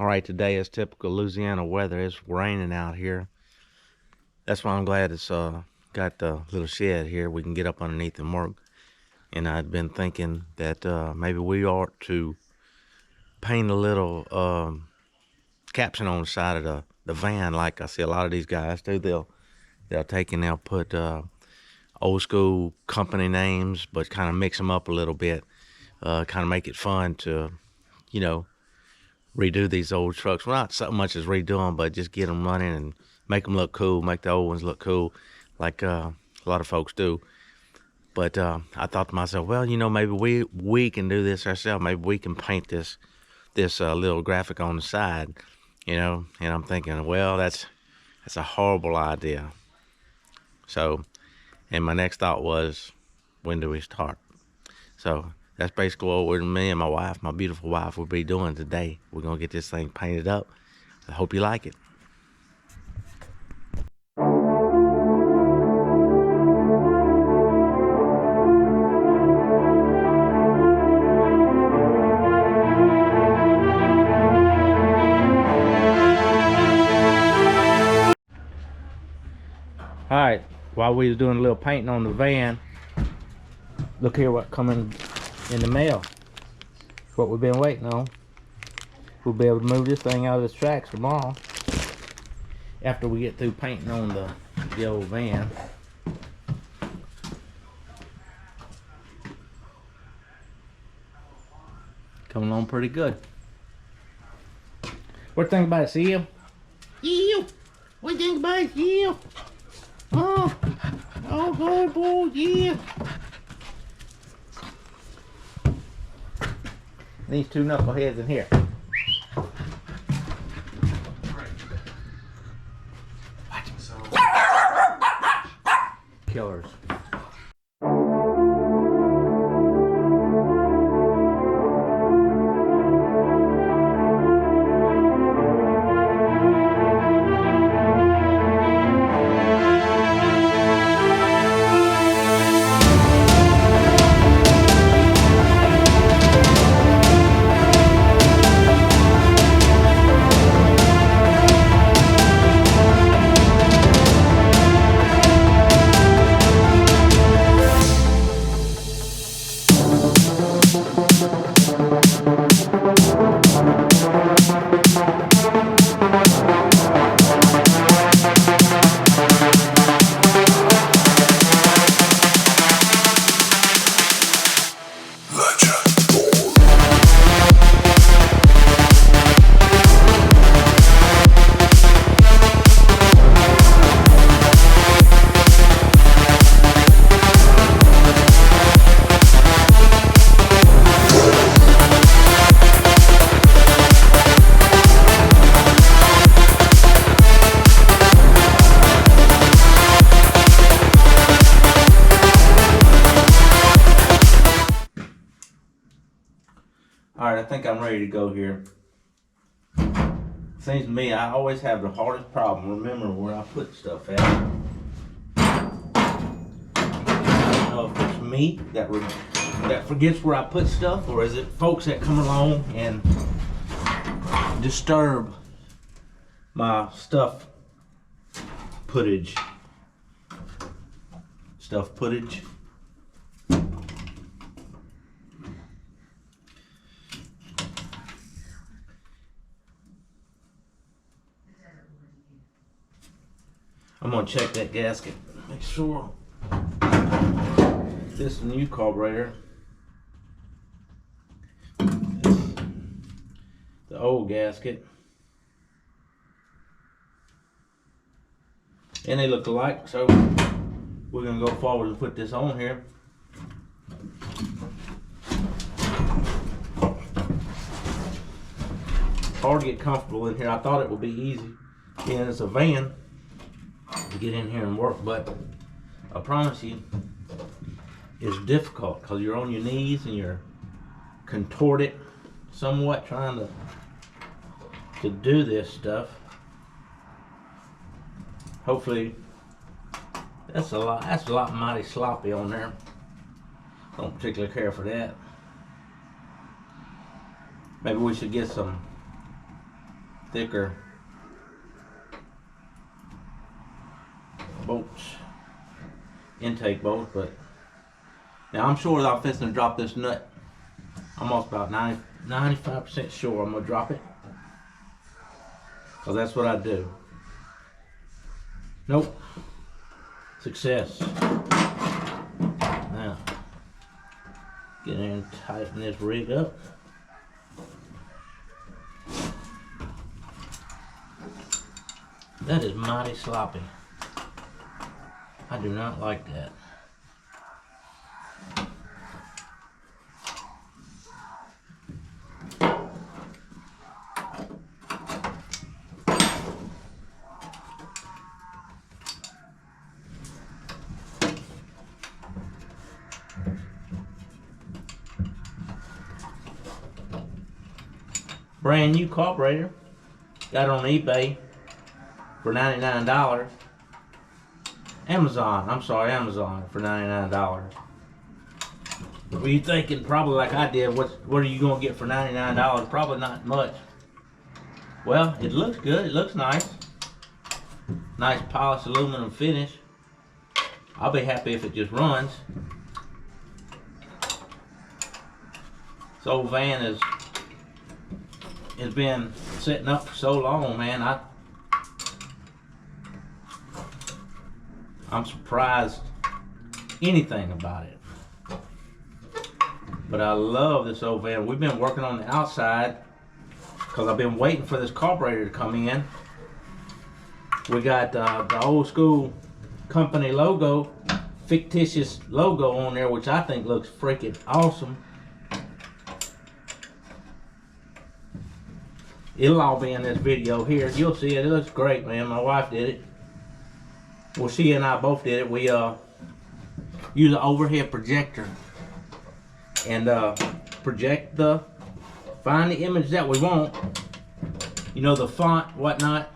All right, today is typical Louisiana weather. It's raining out here. That's why I'm glad it's got the little shed here. We can get up underneath and work. And I'd been thinking that maybe we ought to paint a little caption on the side of the van, like I see a lot of these guys do. They'll take and they'll put old school company names, but kind of mix them up a little bit, kind of make it fun to, you know, redo these old trucks. Well, not so much as redo them, but just get them running and make them look cool, make the old ones look cool, like a lot of folks do. But I thought to myself, well, you know, maybe we can do this ourselves. Maybe we can paint this little graphic on the side, you know. And I'm thinking, well, that's a horrible idea. So, and my next thought was, when do we start? So that's basically what me and my wife, my beautiful wife, will be doing today. We're gonna get this thing painted up. I hope you like it. All right, while we was doing a little painting on the van, look here what coming in the mail. What we've been waiting on. We'll be able to move this thing out of the tracks tomorrow after we get through painting on the old van. Coming along pretty good. What do you think about it, Seal? Seal! What do you think about it, Seal? Oh, good boy, yeah. These two knuckleheads in here. Killers. Alright, I think I'm ready to go here. Seems to me I always have the hardest problem remembering where I put stuff at. I don't know if it's me that forgets where I put stuff, or is it folks that come along and disturb my stuff footage. I'm gonna check that gasket, make sure this is a new carburetor. The old gasket, and they look alike, so we're gonna go forward and put this on here. Hard to get comfortable in here. I thought it would be easy, being it's a van, to get in here and work, but I promise you it's difficult because you're on your knees and you're contorted somewhat trying to do this stuff. Hopefully that's a lot mighty sloppy on there. Don't particularly care for that. Maybe we should get some thicker bolts, intake bolts, but now I'm sure that I'm fixing to drop this nut. I'm almost about 95% sure I'm gonna drop it, because that's what I do. Nope. Success. Now, get in and tighten this rig up. That is mighty sloppy. I do not like that. Brand new carburetor. Got it on eBay for $99. Amazon for $99. Were you thinking probably like I did, what are you gonna get for $99? Probably not much. Well, it looks good, it looks nice. Nice polished aluminum finish. I'll be happy if it just runs. This old van has been sitting up for so long, man. I'm surprised anything about it. But I love this old van. We've been working on the outside because I've been waiting for this carburetor to come in. We got the old school company logo, fictitious logo on there, which I think looks freaking awesome. It'll all be in this video here. You'll see it. It looks great, man. My wife did it. Well, she and I both did it. We use an overhead projector and find the image that we want. You know, the font, whatnot,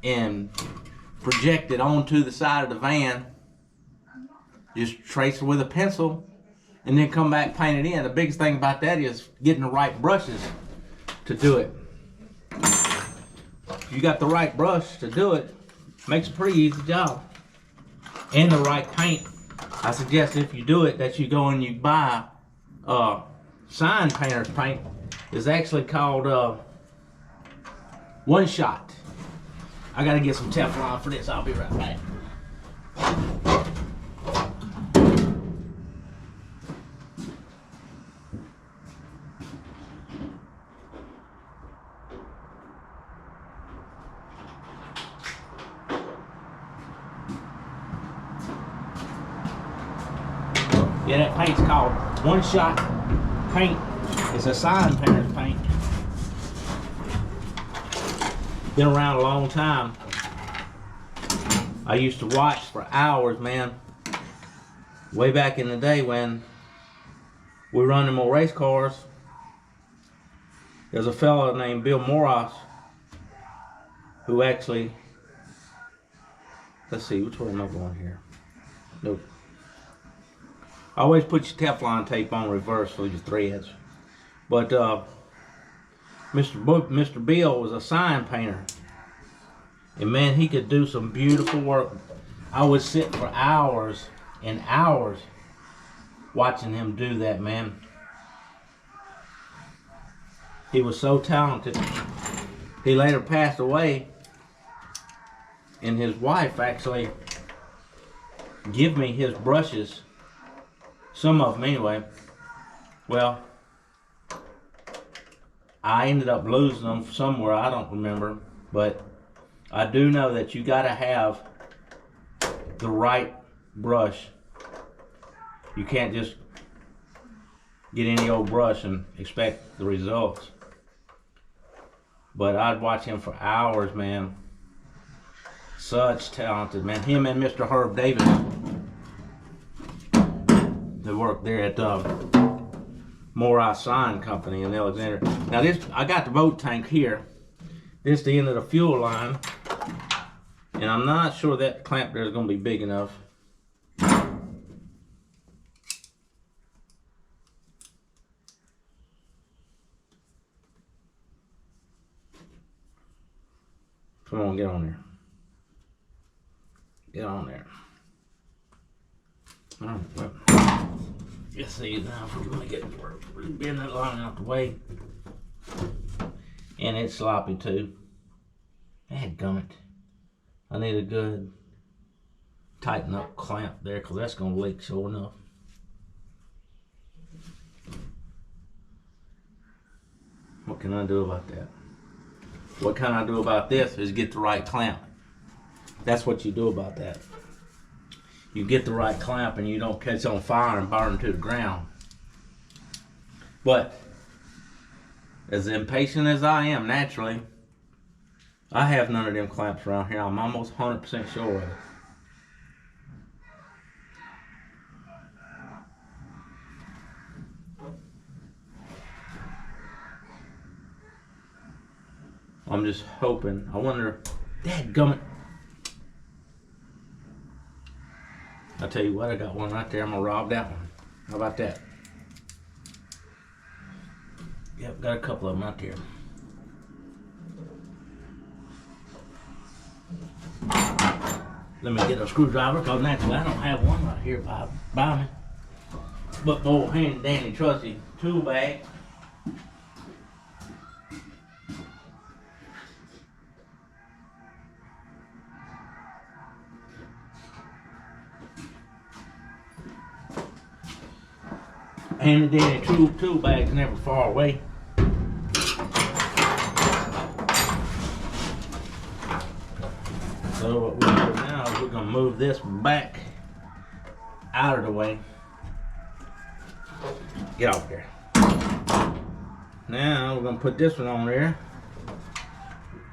and project it onto the side of the van. Just trace it with a pencil, and then come back, paint it in. The biggest thing about that is getting the right brushes to do it. If you got the right brush to do it, makes a pretty easy job. And the right paint. I suggest if you do it that you go and you buy sign painter's paint. It's actually called One Shot. I gotta get some Teflon for this. I'll be right back. Yeah, that paint's called One Shot paint. It's a sign painter's paint. Been around a long time. I used to watch for hours, man. Way back in the day when we run them old race cars. There's a fellow named Bill Morris who actually, let's see, which way am I going here? Nope. Always put your Teflon tape on reverse for your threads. But Mr. Bill was a sign painter. And man, he could do some beautiful work. I would sit for hours and hours watching him do that, man. He was so talented. He later passed away, and his wife actually gave me his brushes. Some of them anyway. Well, I ended up losing them somewhere, I don't remember, but I do know that you gotta have the right brush. You can't just get any old brush and expect the results. But I'd watch him for hours, man. Such talented, man. Him and Mr. Herb Davis. They work there at Morai Sign Company in Alexandria. Now this, I got the boat tank here. This is the end of the fuel line. And I'm not sure that clamp there is going to be big enough. Come on, get on there. Get on there. Alright, well, let's see now if we're gonna get it to work. Bend that line out the way. And it's sloppy too. Dadgummit. I need a good tighten up clamp there, because that's gonna leak sure enough. What can I do about that? What can I do about this is get the right clamp. That's what you do about that. You get the right clamp and you don't catch on fire and burn to the ground. But as impatient as I am naturally, I have none of them clamps around here. I'm almost 100% sure of it. I'm just hoping. I wonder. Dadgummit. I'll tell you what, I got one right there. I'm gonna rob that one. How about that? Yep, got a couple of them right there. Let me get a screwdriver, because naturally I don't have one right here by me. But the old handy dandy trusty tool bag. Handy dandy tool bag's never far away. So what we're going to do now is we're going to move this back out of the way. Get off there. Now we're going to put this one on there.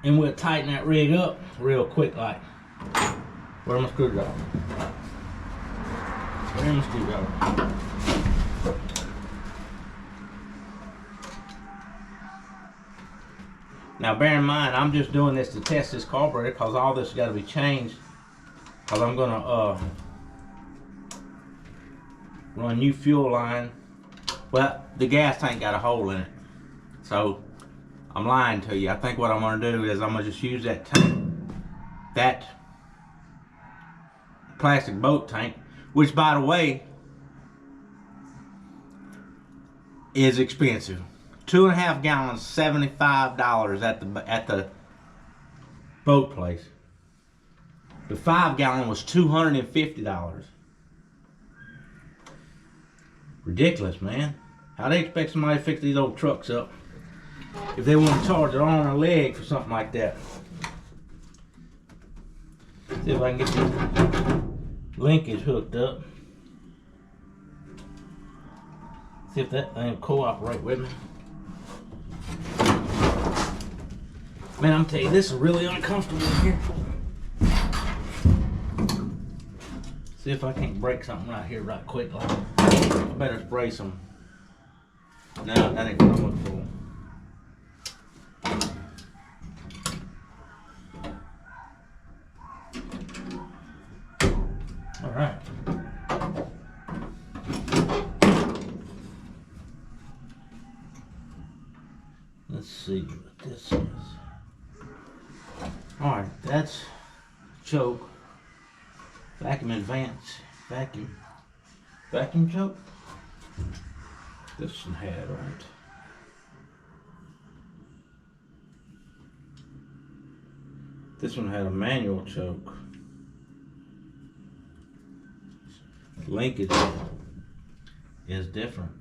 And we'll tighten that rig up real quick like. Where's my screwdriver? Where's my screwdriver? Now bear in mind, I'm just doing this to test this carburetor, because all this has got to be changed, because I'm going to run new fuel line. Well, the gas tank got a hole in it, so I'm lying to you. I think what I'm going to do is I'm going to just use that tank, that plastic boat tank, which by the way is expensive. 2.5 gallons, $75 at the boat place. The 5 gallon was $250. Ridiculous, man. How they expect somebody to fix these old trucks up if they want to charge their arm or leg for something like that? See if I can get this linkage hooked up. See if that thing will cooperate with me. Man, I'm telling you, this is really uncomfortable in here. See if I can't break something right here right quick. Like, I better spray some. No, that ain't what I'm looking for. All right. Let's see what this is. Alright, that's choke. Vacuum advance. Vacuum choke. This one had, right? This one had a manual choke. Linkage is different.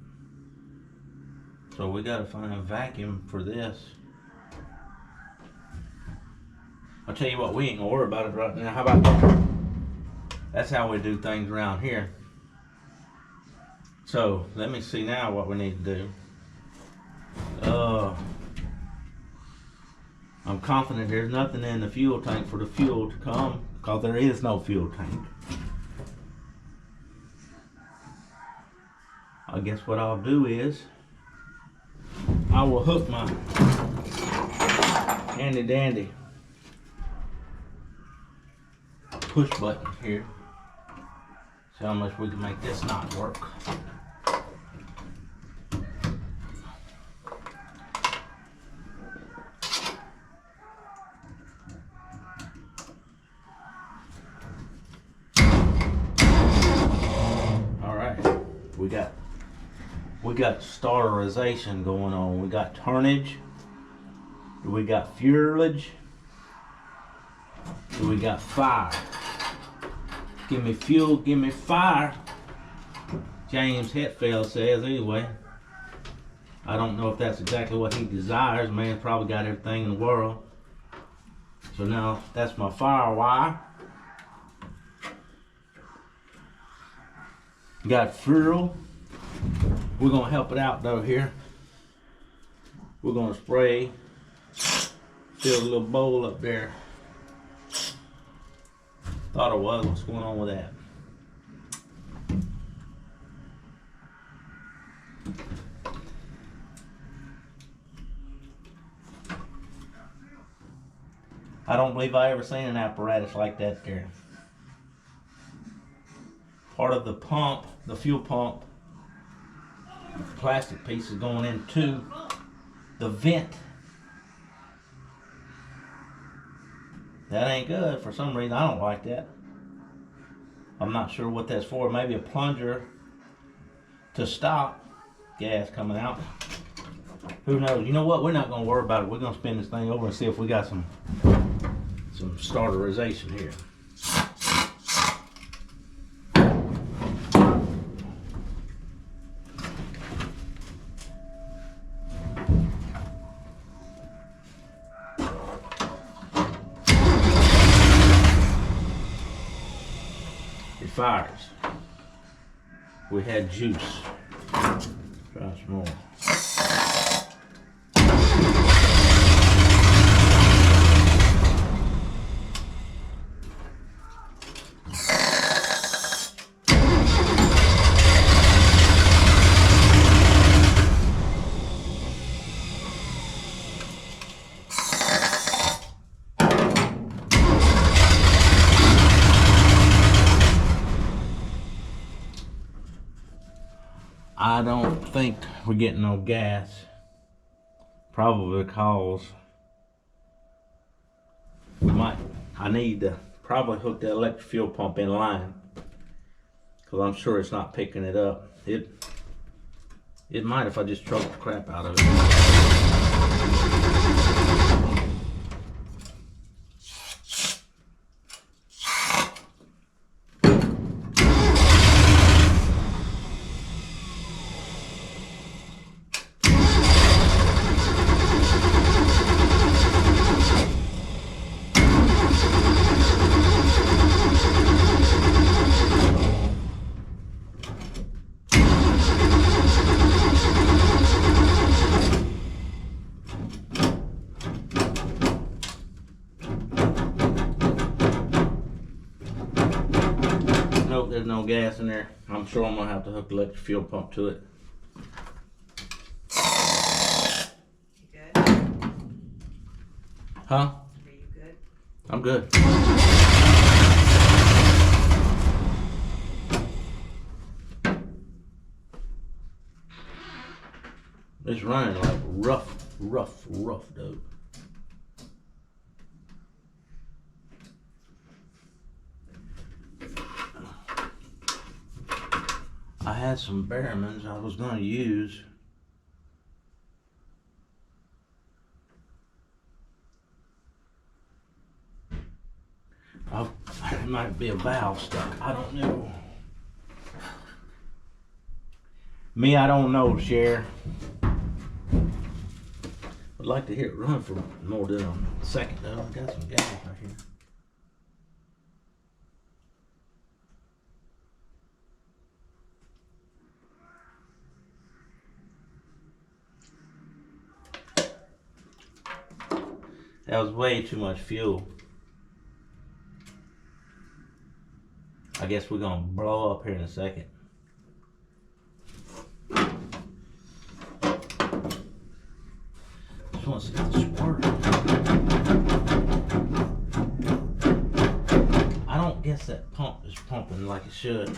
So we gotta find a vacuum for this. I'll tell you what, we ain't gonna worry about it right now. How about that? That's how we do things around here. So let me see now what we need to do. I'm confident there's nothing in the fuel tank for the fuel to come, because there is no fuel tank. I guess what I'll do is I will hook my handy dandy push button here. See how much we can make this not work. We got starterization going on. We got turnage. We got fuelage. We got fire. Give me fuel, give me fire. James Hetfield says anyway. I don't know if that's exactly what he desires. Man probably got everything in the world. So now that's my fire wire. Got fuel. We're gonna help it out though here. We're gonna spray. Fill a little bowl up there. Thought it was. What's going on with that? I don't believe I ever seen an apparatus like that there. Part of the pump, the fuel pump, plastic piece is going into the vent. That ain't good for some reason. I don't like that. I'm not sure what that's for. Maybe a plunger to stop gas coming out. Who knows? You know what? We're not going to worry about it. We're going to spin this thing over and see if we got some starterization here. It fires. We had juice. Try some more. I don't think we're getting no gas, probably because I need to probably hook the electric fuel pump in line, because I'm sure it's not picking it up. It might if I just choke the crap out of it. Nope, there's no gas in there. I'm sure I'm gonna have to hook the electric fuel pump to it. You good? Huh? Are you good? I'm good. It's running like rough dope. I had some Behrmans I was going to use. It might be a valve stuck. I don't know. Me, I don't know, Cher. I'd like to hear it run for more than a second though. I got some gas right here. That was way too much fuel. I guess we're gonna blow up here in a second. Just want to see if this works. I don't guess that pump is pumping like it should.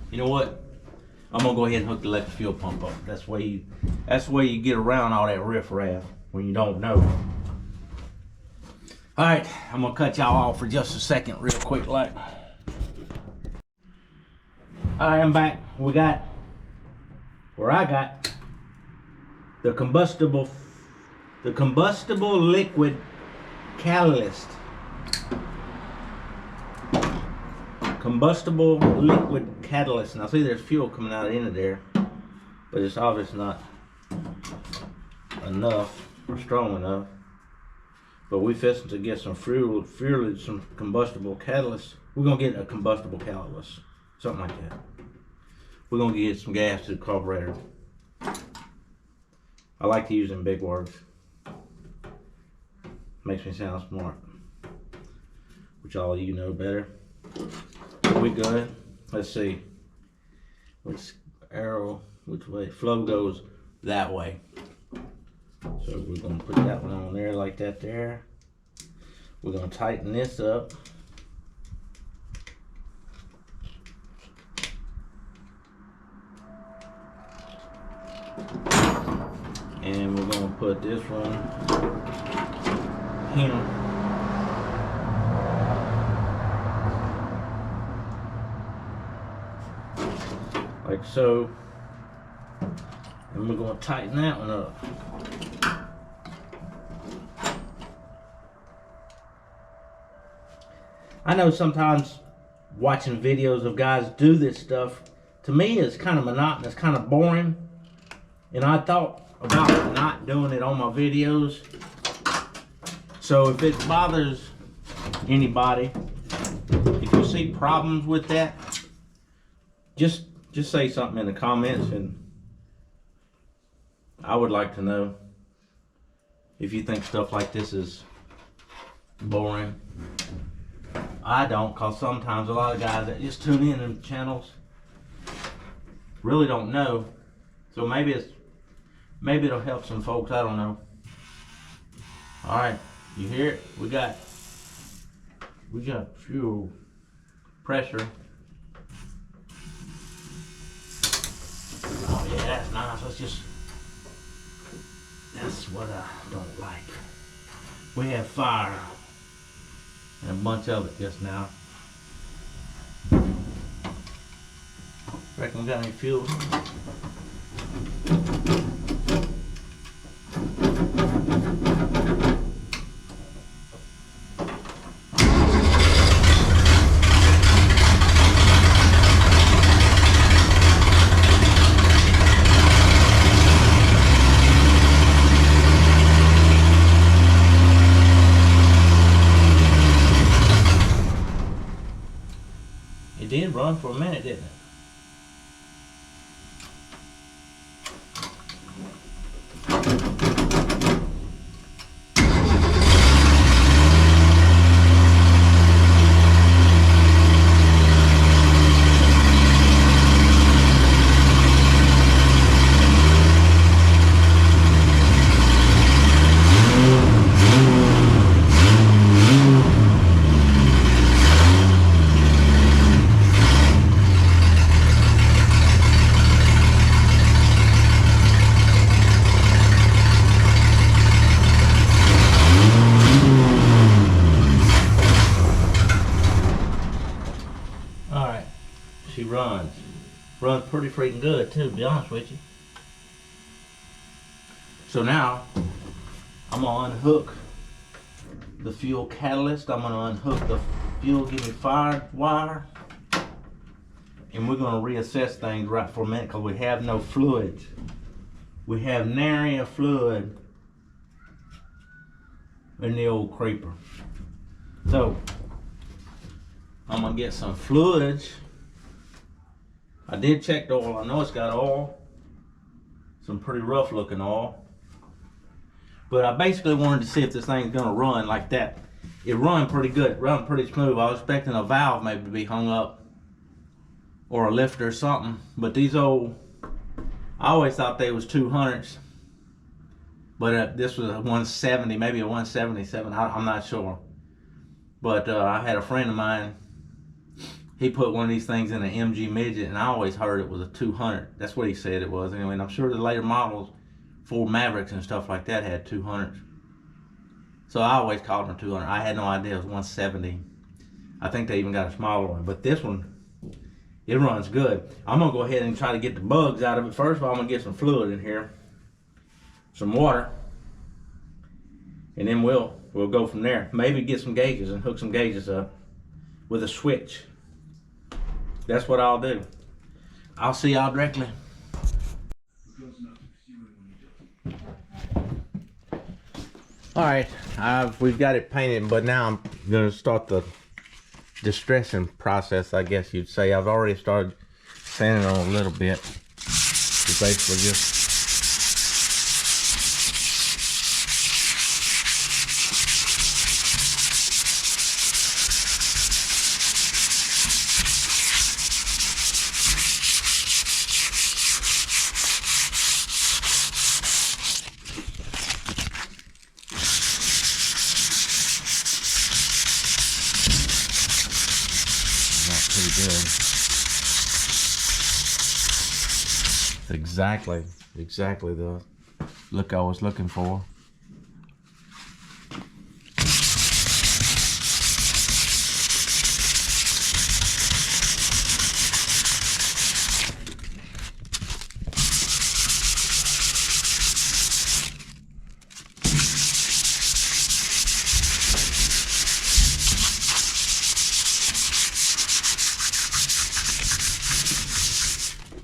You know what? I'm gonna go ahead and hook the electric fuel pump up. That's the way you get around all that riffraff when you don't know. All right, I'm gonna cut y'all off for just a second, real quick, like. All right, I'm back. I got the combustible liquid catalyst. Combustible liquid catalyst. Now see, there's fuel coming out into there, but it's obviously not enough or strong enough. But we fixing to get some fuel, some combustible catalyst. We're gonna get a combustible catalyst, something like that. We're gonna get some gas to the carburetor. I like to use them big words. Makes me sound smart, which all of you know better. We good. Let's see. Which arrow? Which way? Flow goes that way. So we're gonna put that one on there like that there. We're gonna tighten this up. And we're gonna put this one here. Like so. And we're gonna tighten that one up. I know sometimes watching videos of guys do this stuff, to me it's kind of monotonous, kind of boring. And I thought about not doing it on my videos. So if it bothers anybody, if you see problems with that, just say something in the comments, and I would like to know if you think stuff like this is boring. I don't, cause sometimes a lot of guys that just tune in them channels really don't know. So maybe it'll help some folks, I don't know. All right, you hear it? We got fuel pressure. Oh yeah, that's nice. That's what I don't like. We have fire and a bunch of it just now. Reckon we got any fuel? It did run for a minute, didn't it? She runs pretty freaking good too, to be honest with you. So now I'm gonna unhook the fuel catalyst. I'm gonna unhook the fuel give me fire wire, and we're gonna reassess things right for a minute, because we have no fluids. We have nary a fluid in the old creeper. So I'm gonna get some fluids. I did check the oil. I know it's got oil, some pretty rough looking oil, but I basically wanted to see if this thing's gonna run like that. It run pretty good, it run pretty smooth. I was expecting a valve maybe to be hung up or a lifter or something, but these old, I always thought they was 200s, but this was a 170, maybe a 177, I'm not sure. But I had a friend of mine, he put one of these things in an MG midget, and I always heard it was a 200. That's what he said it was anyway, and I'm sure the later models, Ford Mavericks and stuff like that, had 200s. So I always called them 200. I had no idea it was 170. I think they even got a smaller one, but this one, it runs good. I'm gonna go ahead and try to get the bugs out of it. First of all, I'm gonna get some fluid in here, some water, and then we'll go from there. Maybe get some gauges and hook some gauges up with a switch. That's what I'll do. I'll see y'all directly. All right, we've got it painted, but now I'm gonna start the distressing process, I guess you'd say. I've already started sanding on a little bit. It's basically just pretty good. Exactly the look I was looking for.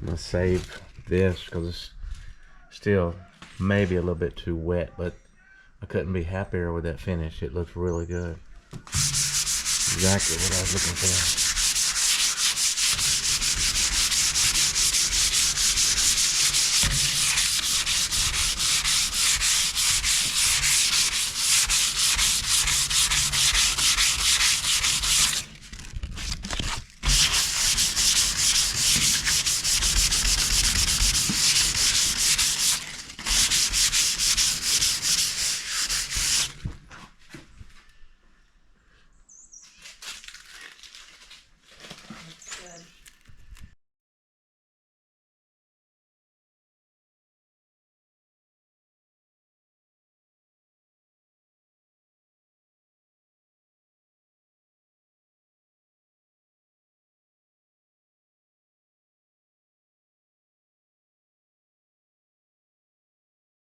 I'm gonna save this because it's still maybe a little bit too wet, but I couldn't be happier with that finish. It looks really good. Exactly what I was looking for.